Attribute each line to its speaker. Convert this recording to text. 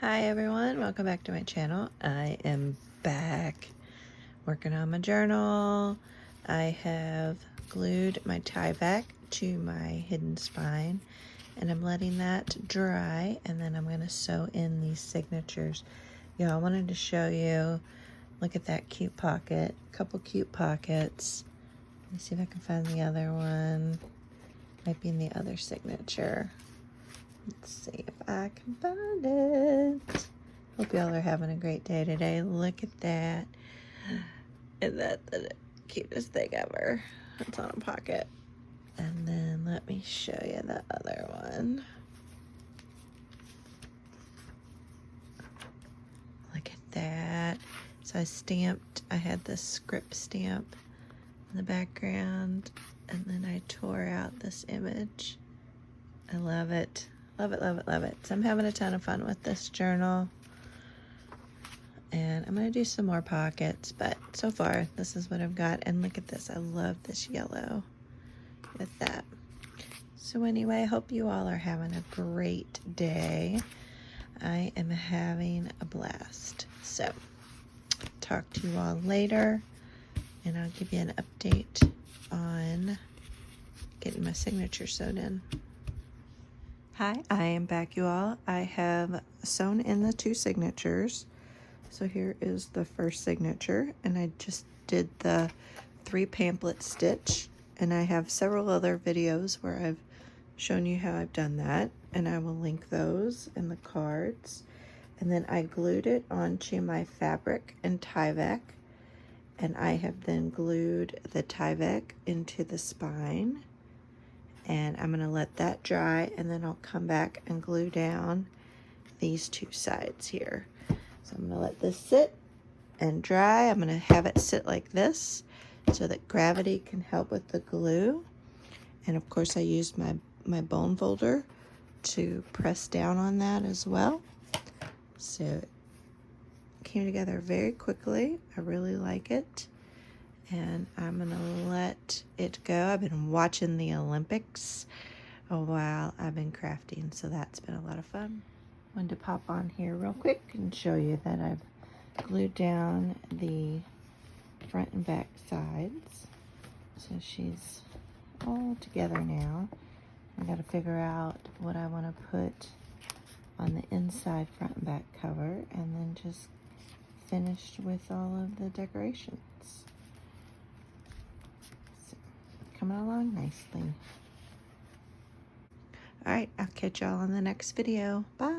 Speaker 1: Hi everyone, welcome back to my channel. I am back working on my journal. I have glued my tie back to my hidden spine and I'm letting that dry, and then I'm going to sew in these signatures. Yeah, I wanted to show you, look at that cute pocket, a couple cute pockets. Let me see if I can find the other one. Might be in the other signature. Let's see if I can find it. Hope y'all are having a great day today. Look at that. Isn't that the cutest thing ever? It's on a pocket. And then let me show you the other one. Look at that. So I had this script stamp in the background, and then I tore out this image. I love it. Love it, love it, love it. So I'm having a ton of fun with this journal. And I'm going to do some more pockets, but so far this is what I've got. And look at this, I love this yellow with that. So anyway, I hope you all are having a great day. I am having a blast. So talk to you all later, and I'll give you an update on getting my signature sewed in. Hi, I am back, you all. I have sewn in the two signatures. So here is the first signature, and I just did the 3 pamphlet stitch, and I have several other videos where I've shown you how I've done that, and I will link those in the cards. And then I glued it onto my fabric and Tyvek, and I have then glued the Tyvek into the spine, and I'm going to let that dry, and then I'll come back and glue down these two sides here. So I'm going to let this sit and dry. I'm going to have it sit like this so that gravity can help with the glue. And of course I used my bone folder to press down on that as well. So it came together very quickly. I really like it. And I'm going to let it go. I've been watching the Olympics while I've been crafting, so that's been a lot of fun. Wanted to pop on here real quick and show you that I've glued down the front and back sides. So she's all together now. I got to figure out what I want to put on the inside front and back cover, and then just finished with all of the decorations. So, coming along nicely. All right, I'll catch y'all on the next video. Bye.